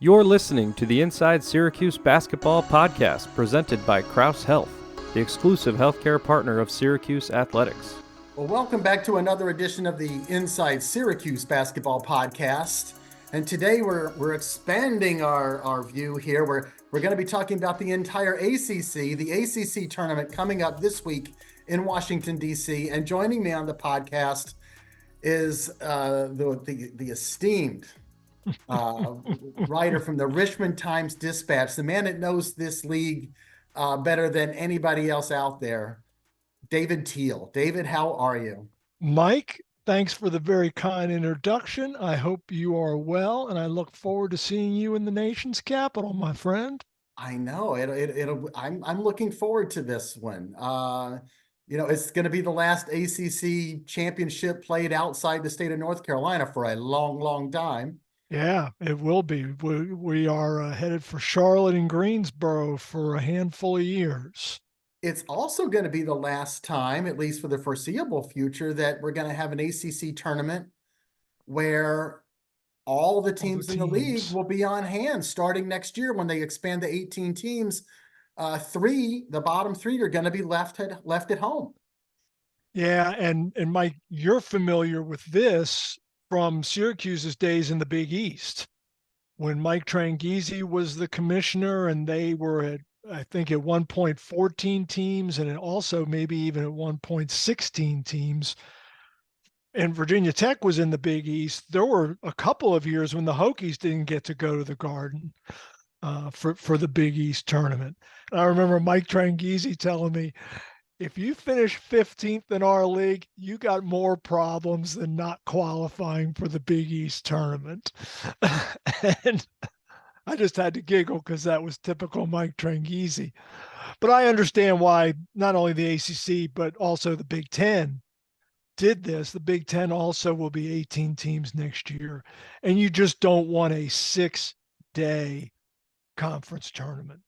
You're listening to the Inside Syracuse Basketball Podcast presented by Kraus Health, the exclusive healthcare partner of Syracuse Athletics. Well, welcome back to another edition of the Inside Syracuse Basketball Podcast. And today we're expanding our view here. We're going to be talking about the entire ACC, the ACC Tournament coming up this week in Washington, D.C. And joining me on the podcast is the esteemed writer from the Richmond Times-Dispatch, the man that knows this league better than anybody else out there, David Teel. David, how are you? Mike, thanks for the very kind introduction. I hope you are well, and I look forward to seeing you in the nation's capital, my friend. I know I'm looking forward to this one. It's going to be the last ACC championship played outside the state of North Carolina for a long, long time. Yeah, it will be. We are headed for Charlotte and Greensboro for a handful of years. It's also going to be the last time, at least for the foreseeable future, that we're going to have an ACC tournament where all the teams in the league will be on hand starting next year when they expand to 18 teams. The bottom three are going to be left at home. Yeah, and Mike, you're familiar with this from Syracuse's days in the Big East, when Mike Tranghese was the commissioner, and they were at, I think, at one point 14 teams, and also maybe even at one point 16 teams. And Virginia Tech was in the Big East. There were a couple of years when the Hokies didn't get to go to the Garden for the Big East tournament. And I remember Mike Tranghese telling me, if you finish 15th in our league, you got more problems than not qualifying for the Big East tournament. And I just had to giggle because that was typical Mike Tranghese. But I understand why not only the ACC, but also the Big Ten did this. The Big Ten also will be 18 teams next year. And you just don't want a 6-day conference tournament,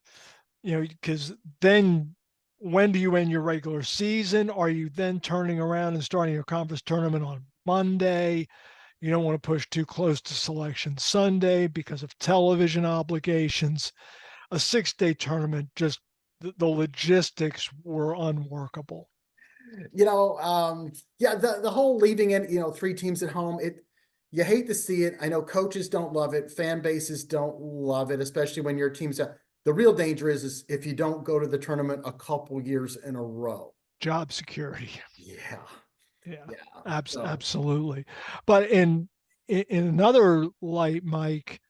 because then when do you end your regular season? Are you then turning around and starting your conference tournament on Monday? You don't want to push too close to Selection Sunday because of television obligations. A 6-day tournament, just the logistics were unworkable. The whole leaving in, 3 teams at home, you hate to see it. I know coaches don't love it. Fan bases don't love it, especially when your team's out. The real danger is if you don't go to the tournament a couple years in a row. Job security. Yeah. Absolutely. But in another light, Mike,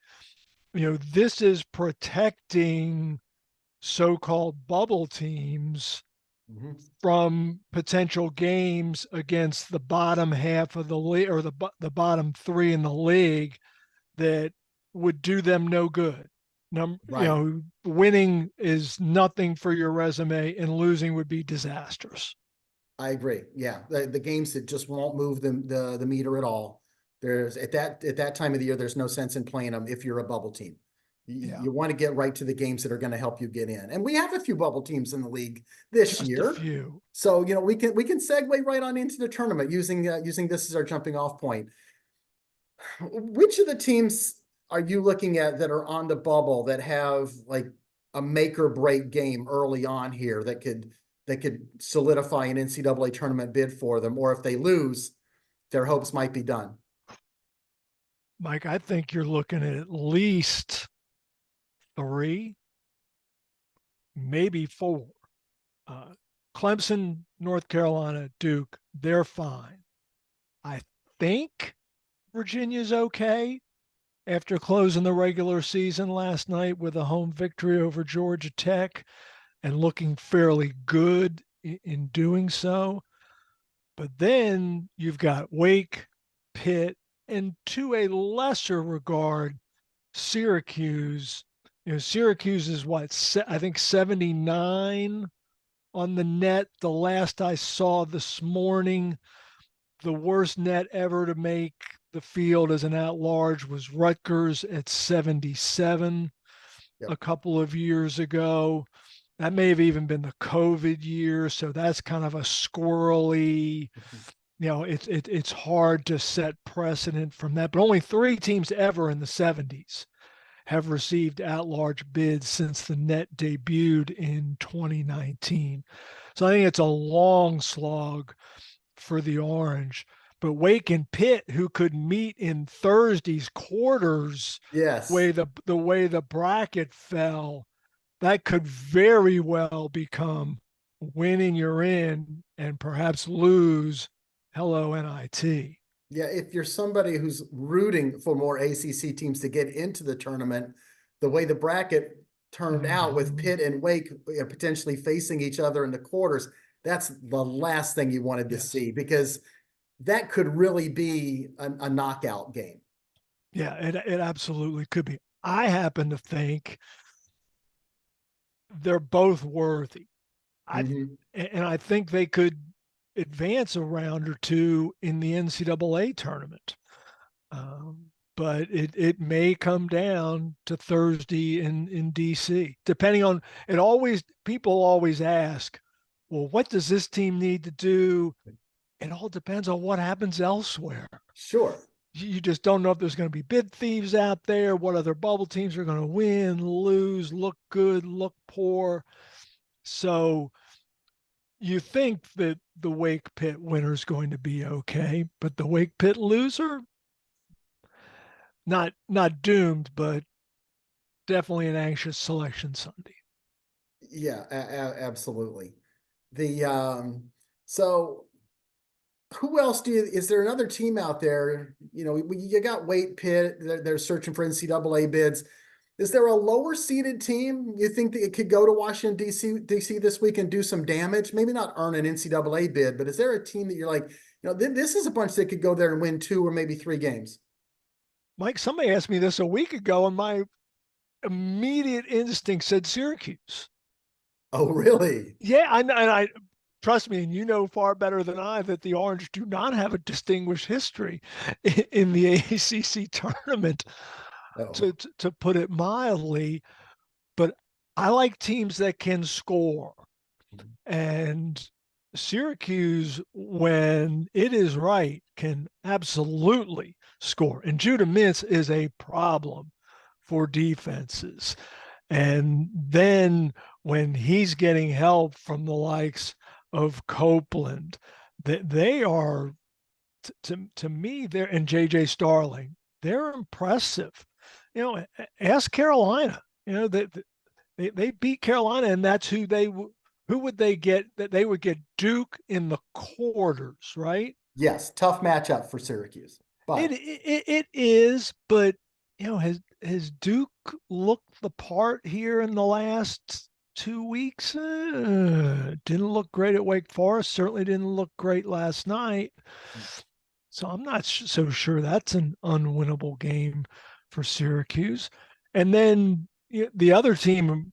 this is protecting so-called bubble teams from potential games against the bottom half of the league, or the bottom 3 in the league, that would do them no good. Right. Winning is nothing for your resume, and losing would be disastrous. I agree. Yeah, the games that just won't move the meter at all. There's at that time of the year, there's no sense in playing them if you're a bubble team. You want to get right to the games that are going to help you get in, and we have a few bubble teams in the league this year. A few. So we can segue right on into the tournament using this as our jumping off point. Which of the teams are you looking at that are on the bubble that have like a make or break game early on here that could solidify an NCAA tournament bid for them, or if they lose, their hopes might be done? Mike, I think you're looking at least 3, maybe 4. Clemson, North Carolina, Duke, they're fine. I think Virginia's okay after closing the regular season last night with a home victory over Georgia Tech and looking fairly good in doing so. But then you've got Wake, Pitt, and to a lesser regard, Syracuse. Syracuse is I think 79 on the net. The last I saw this morning, the worst net ever to make the field as an at-large was Rutgers at 77 a couple of years ago. That may have even been the COVID year, so that's kind of a squirrely, it's hard to set precedent from that. But only 3 teams ever in the 70s. have received at-large bids since the net debuted in 2019. So I think it's a long slog for the Orange. But Wake and Pitt, who could meet in Thursday's quarters, Yes. the way the bracket fell, that could very well become winning you're in and perhaps lose hello NIT. Yeah, if you're somebody who's rooting for more ACC teams to get into the tournament, the way the bracket turned out with Pitt and Wake potentially facing each other in the quarters, that's the last thing you wanted to see, because that could really be a knockout game. Yeah, it absolutely could be. I happen to think they're both worthy. And I think they could advance a round or two in the NCAA tournament. But it may come down to Thursday in DC, depending on it. Always, people always ask, well, what does this team need to do? It all depends on what happens elsewhere. Sure. You just don't know if there's going to be bid thieves out there, what other bubble teams are going to win, lose, look good, look poor. So you think that the Wake Pitt winner is going to be okay, but the Wake Pitt loser, not doomed, but definitely an anxious selection Sunday. Yeah, absolutely. The so who else is there another team out there? You know, you got Wake Pitt, they're searching for NCAA bids. Is there a lower seeded team you think that it could go to Washington, DC this week and do some damage? Maybe not earn an NCAA bid, but is there a team that you're like, this is a bunch that could go there and win 2 or maybe 3 games? Mike, somebody asked me this a week ago, and my immediate instinct said Syracuse. Oh, really? Yeah, and I trust me, and you know far better than I that the Orange do not have a distinguished history in the ACC tournament, to put it mildly. But I like teams that can score. And Syracuse, when it is right, can absolutely score. And Judah Mintz is a problem for defenses. And then when he's getting help from the likes of Copeland, they are, to me, they're, and JJ Starling, they're impressive. Ask Carolina. They beat Carolina, and that's who would they get? That they would get Duke in the quarters, right? Yes, tough matchup for Syracuse. But it is, but has Duke looked the part here in the last 2 weeks? Didn't look great at Wake Forest. Certainly didn't look great last night. So I'm not so sure that's an unwinnable game for Syracuse. And then the other team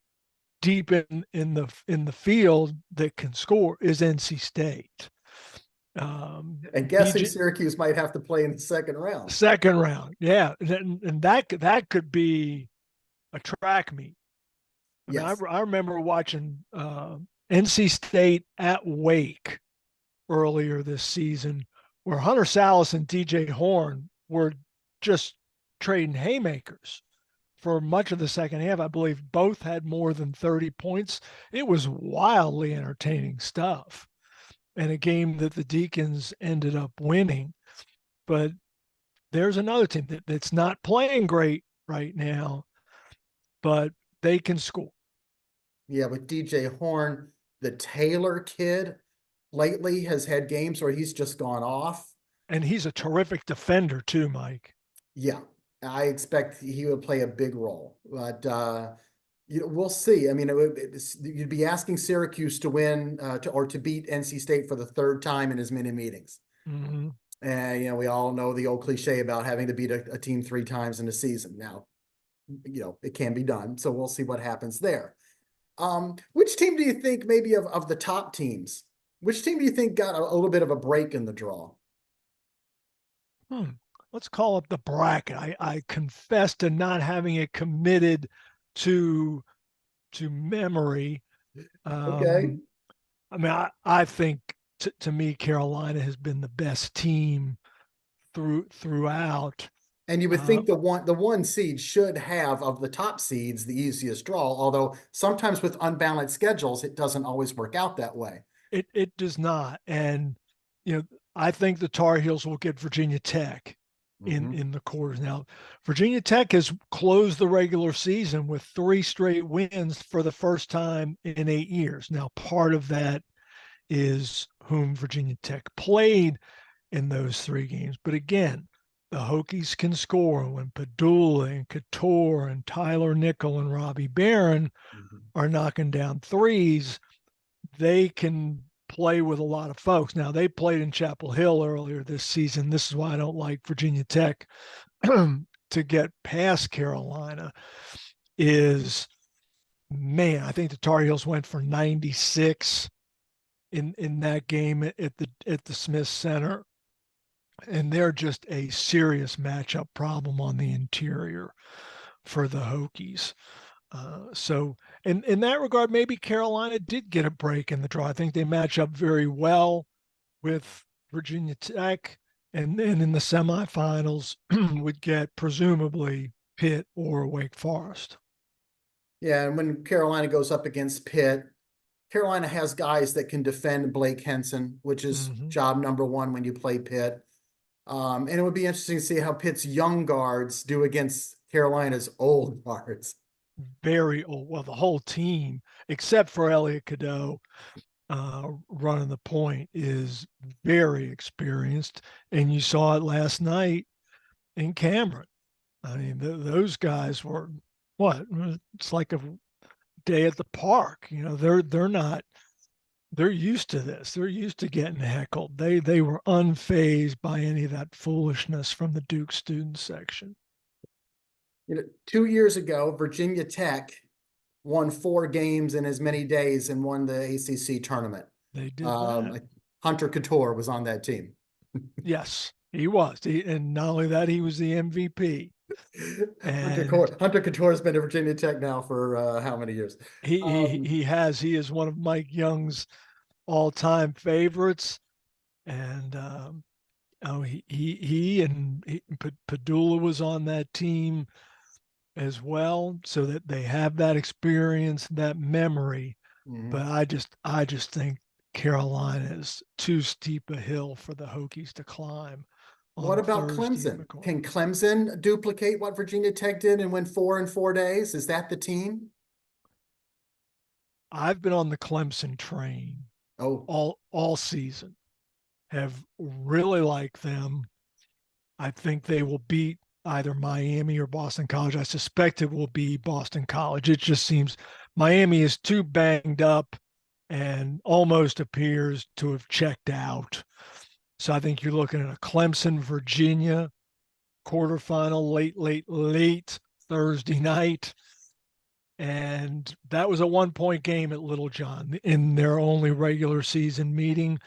deep in the field that can score is NC State. And guessing Syracuse might have to play in the second round. Second round, yeah, and that could be a track meet. I remember watching NC State at Wake earlier this season, where Hunter Salas and DJ Horn were just trading haymakers for much of the second half. I believe both had more than 30 points. It was wildly entertaining stuff, and a game that the Deacons ended up winning. But there's another team that's not playing great right now, but they can score. Yeah, with DJ Horn, the Taylor kid lately has had games where he's just gone off. And he's a terrific defender too, Mike. Yeah, I expect he would play a big role, but we'll see. I mean, you'd be asking Syracuse to win to beat NC State for the 3rd time in as many meetings. Mm-hmm. And we all know the old cliche about having to beat a team 3 times in a season. Now, it can be done, so we'll see what happens there. Which team do you think, maybe of the top teams, which team do you think got a little bit of a break in the draw? Let's call up the bracket. I confess to not having it committed to memory. Okay. I mean, I think to me, Carolina has been the best team throughout. And you would think the one seed should have, of the top seeds, the easiest draw, although sometimes with unbalanced schedules, it doesn't always work out that way. It does not. And, I think the Tar Heels will get Virginia Tech in the quarters. Now, Virginia Tech has closed the regular season with 3 straight wins for the first time in 8 years. Now, part of that is whom Virginia Tech played in those 3 games. But again, the Hokies can score when Padula and Couture and Tyler Nickel and Robbie Barron are knocking down threes. They can play with a lot of folks. Now, they played in Chapel Hill earlier this season. This is why I don't like Virginia Tech to get past Carolina is, man, I think the Tar Heels went for 96 in that game at the Smith Center. And they're just a serious matchup problem on the interior for the Hokies. So in that regard, maybe Carolina did get a break in the draw. I think they match up very well with Virginia Tech. And then in the semifinals would get presumably Pitt or Wake Forest. Yeah, and when Carolina goes up against Pitt, Carolina has guys that can defend Blake Henson, which is job number 1 when you play Pitt. And it would be interesting to see how Pitt's young guards do against Carolina's old guards. Very old. Well, the whole team, except for Elliot Cadeau, running the point, is very experienced. And you saw it last night in Cameron. I mean, those guys were what? It's like a day at the park. They're used to this. They're used to getting heckled. They were unfazed by any of that foolishness from the Duke student section. 2 years ago, Virginia Tech won 4 games in as many days and won the ACC tournament. They did that. Hunter Couture was on that team. Yes, he was. And not only that, he was the MVP. And Hunter Couture has been at Virginia Tech now for how many years? He has. He is one of Mike Young's all-time favorites. And he and Padula was on that team as well, so that they have that experience, that memory. But I just think Carolina is too steep a hill for the Hokies to climb. What about Clemson? Can Clemson duplicate what Virginia Tech did and win 4 in 4 days? Is that the team? I've been on the Clemson train all season. Have really liked them. I think they will beat either Miami or Boston College. I suspect it will be Boston College. It just seems Miami is too banged up and almost appears to have checked out. So I think you're looking at a Clemson, Virginia quarterfinal late Thursday night. And that was a 1-point game at Littlejohn in their only regular season meeting.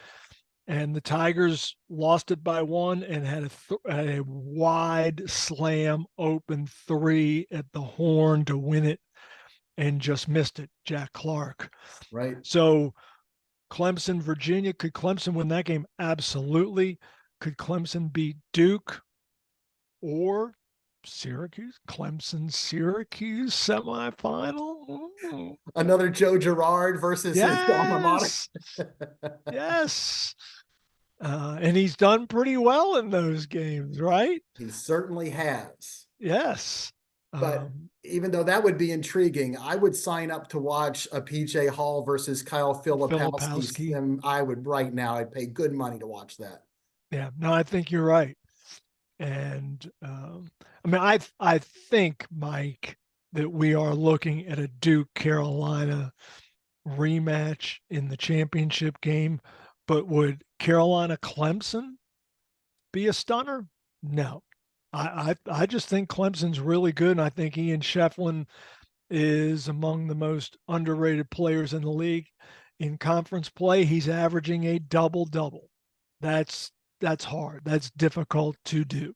And the Tigers lost it by 1 and had a wide slam open 3 at the horn to win it and just missed it. Jack Clark. Right. So Clemson, Virginia, could Clemson win that game? Absolutely. Could Clemson beat Duke or Syracuse? Clemson, Syracuse semifinal? Another Joe Girard versus his alma mater. Yes. And he's done pretty well in those games, right? He certainly has. Yes. But even though that would be intriguing, I would sign up to watch a PJ Hall versus Kyle Filipowski. I would right now. I'd pay good money to watch that. Yeah, no, I think you're right. And I think, Mike, that we are looking at a Duke Carolina rematch in the championship game. But would Carolina Clemson be a stunner? No. I just think Clemson's really good, and I think Ian Shefflin is among the most underrated players in the league. In conference play, he's averaging a double-double. That's hard. That's difficult to do.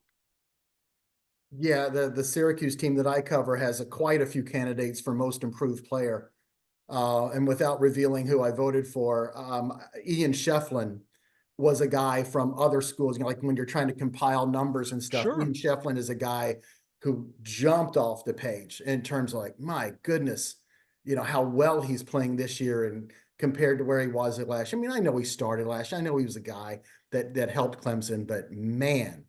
Yeah, the Syracuse team that I cover has quite a few candidates for most improved player. And without revealing who I voted for, Ian Shefflin was a guy from other schools, like when you're trying to compile numbers and stuff. Sure. Ian Shefflin is a guy who jumped off the page in terms of like, my goodness, how well he's playing this year and compared to where he was at last year. I mean, I know he started last year. I know he was a guy that helped Clemson, but man,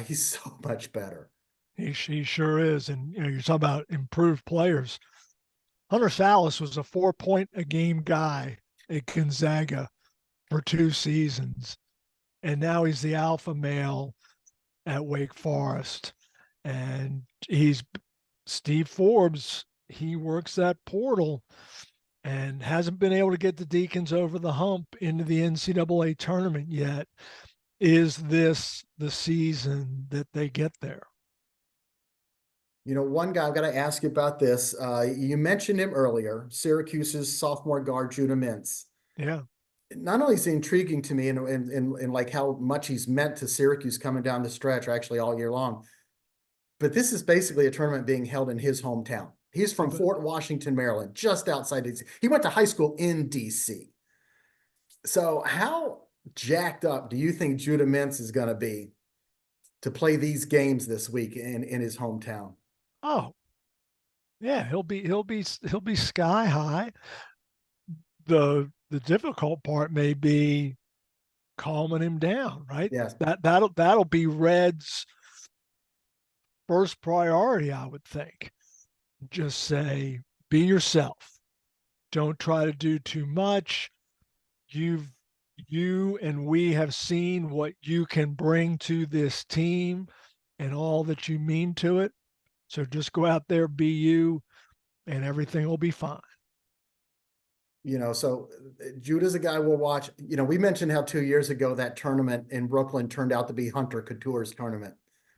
he's so much better. He sure is. And you're talking about improved players. Hunter Salas was a 4-point-a-game guy at Gonzaga for 2 seasons, and now he's the alpha male at Wake Forest. And he's Steve Forbes. He works that portal and hasn't been able to get the Deacons over the hump into the NCAA tournament yet. Is this the season that they get there? One guy I've got to ask you about this. You mentioned him earlier, Syracuse's sophomore guard, Judah Mintz. Yeah. Not only is he intriguing to me and like how much he's meant to Syracuse coming down the stretch, or actually all year long, but this is basically a tournament being held in his hometown. He's from Fort Washington, Maryland, just outside DC. He went to high school in DC. So how jacked up do you think Judah Mintz is going to be to play these games this week in his hometown? Oh, yeah, he'll be sky high. The difficult part may be calming him down, right? Yes. That'll be Red's first priority, I would think. Just say, be yourself. Don't try to do too much. You and we have seen what you can bring to this team and all that you mean to it. So just go out there, be you, and everything will be fine. So Judah's a guy we'll watch. We mentioned how 2 years ago that tournament in Brooklyn turned out to be Hunter Couture's tournament.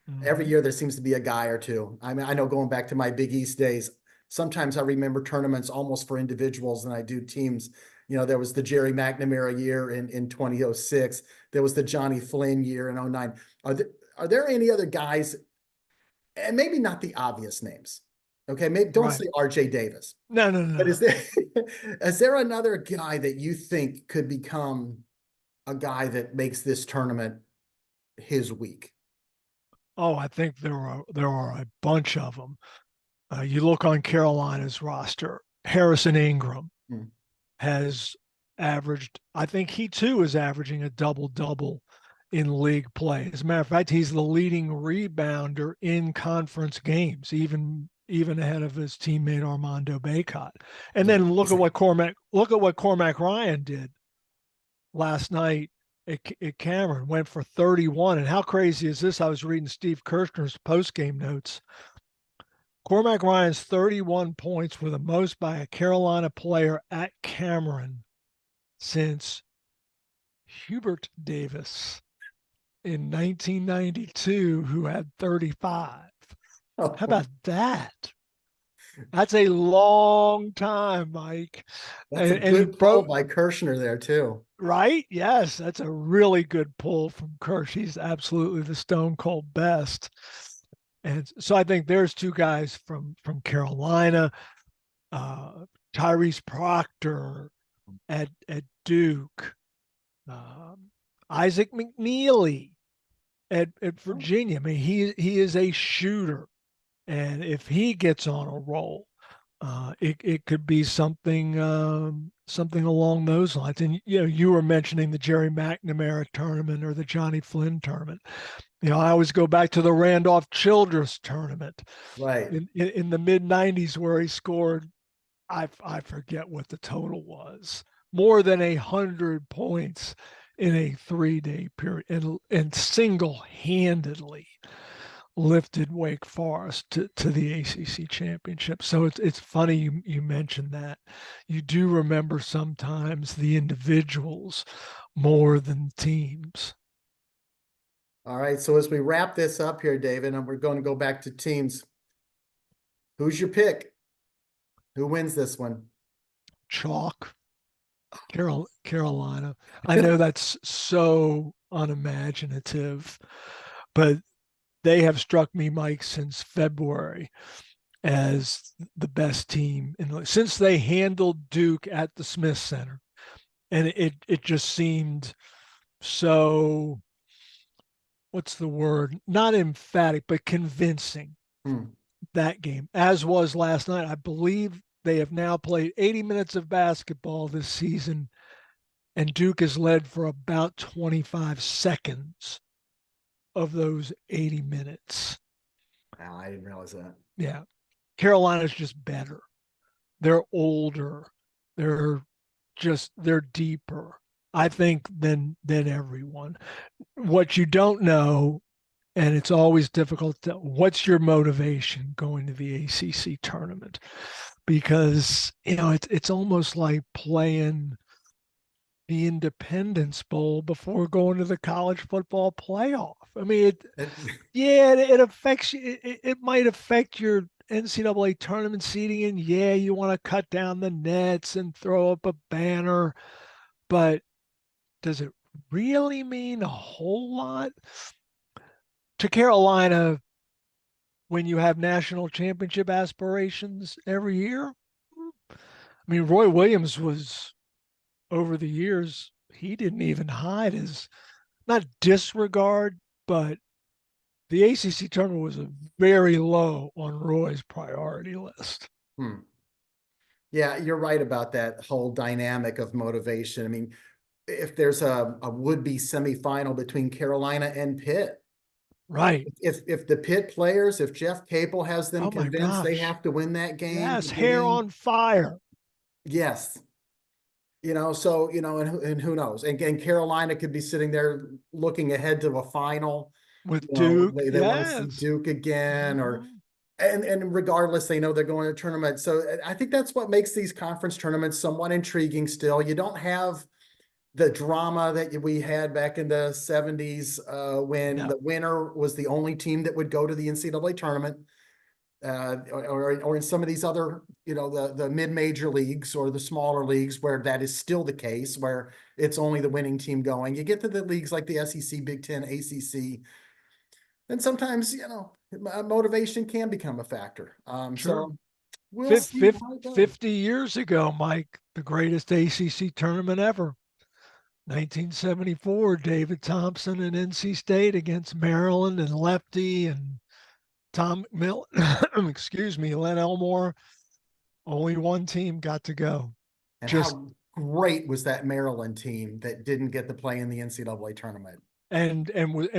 Mm-hmm. Every year there seems to be a guy or two. I mean, I know going back to my Big East days, sometimes I remember tournaments almost for individuals than I do teams. There was the Jerry McNamara year in 2006. There was the Johnny Flynn year in 2009. Are there any other guys, and maybe not the obvious names? Okay, maybe don't say RJ Davis. No. But is there another guy that you think could become a guy that makes this tournament his week? Oh, I think there are a bunch of them. You look on Carolina's roster, Harrison Ingram has averaged, I think he too is averaging a double-double in league play. As a matter of fact, he's the leading rebounder in conference games, even ahead of his teammate Armando Bacot. And then look at what Cormac Ryan did last night at Cameron, went for 31. And how crazy is this? I was reading Steve Kirshner's post-game notes. Cormac Ryan's 31 points were the most by a Carolina player at Cameron since Hubert Davis in 1992, who had 35. How about that? That's a long time, Mike. That's a good pull by Kirshner there too. Right? Yes, that's a really good pull from Kirsch. He's absolutely the stone cold best. And so I think there's two guys from Carolina, Tyrese Proctor at Duke, Isaac McNeely at Virginia. I mean, he is a shooter, and if he gets on a roll, it could be something along those lines. And you were mentioning the Jerry McNamara tournament or the Johnny Flynn tournament. I always go back to the Randolph Childress tournament, right, in the mid '90s, where he scored, I forget what the total was, more than 100 points in a 3-day period, and single-handedly lifted Wake Forest to the ACC championship. So it's funny you mentioned that. You do remember sometimes the individuals more than teams. All right, so as we wrap this up here, David, and we're going to go back to teams, who's your pick? Who wins this one? Chalk. Carolina. I know that's so unimaginative, but they have struck me, Mike, since February as the best team since they handled Duke at the Smith Center. And it just seemed so what's the word? Not emphatic, but convincing that game, as was last night. I believe they have now played 80 minutes of basketball this season, and Duke has led for about 25 seconds of those 80 minutes. Wow, I didn't realize that. Yeah. Carolina's just better. They're older. They're deeper, I think, than everyone. What you don't know, and it's always difficult to, what's your motivation going to the ACC tournament? Because, it's almost like playing the Independence Bowl before going to the college football playoff. I mean, it affects you. It might affect your NCAA tournament seeding, and you want to cut down the nets and throw up a banner, but does it really mean a whole lot to Carolina when you have national championship aspirations every year? I mean, Roy Williams was, over the years, he didn't even hide his, not disregard, but the ACC tournament was very low on Roy's priority list. Yeah, you're right about that whole dynamic of motivation. I mean, if there's a would-be semifinal between Carolina and Pitt, right? If the Pitt players, if Jeff Capel has them Oh my convinced they gosh. have to win that game, Yes, hair on fire. Yes. So, and who knows? And Carolina could be sitting there looking ahead to a final with Duke. They want to see Duke again, and regardless, they know they're going to a tournament. So I think that's what makes these conference tournaments somewhat intriguing still. You don't have the drama that we had back in the 70s when the winner was the only team that would go to the NCAA tournament. Or in some of these other, the mid-major leagues or the smaller leagues where that is still the case, where it's only the winning team going. You get to the leagues like the SEC, Big Ten, ACC, and sometimes, motivation can become a factor. Sure. So we'll see. 50 years ago, Mike, the greatest ACC tournament ever. 1974, David Thompson and NC State against Maryland and Lefty and Tom Mill, excuse me, Len Elmore. Only one team got to go. And how great was that Maryland team that didn't get to play in the NCAA tournament? And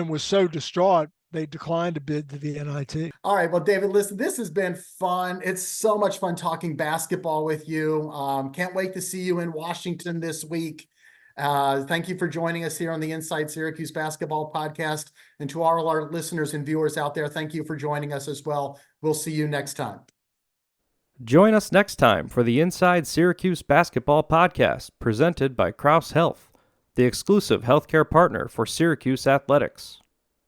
was so distraught they declined to bid to the NIT. All right, well, David, listen, this has been fun. It's so much fun talking basketball with you. Can't wait to see you in Washington this week. Thank you for joining us here on the Inside Syracuse Basketball Podcast. And to all our listeners and viewers out there, thank you for joining us as well. We'll see you next time. Join us next time for the Inside Syracuse Basketball Podcast, presented by Crouse Health, the exclusive healthcare partner for Syracuse Athletics.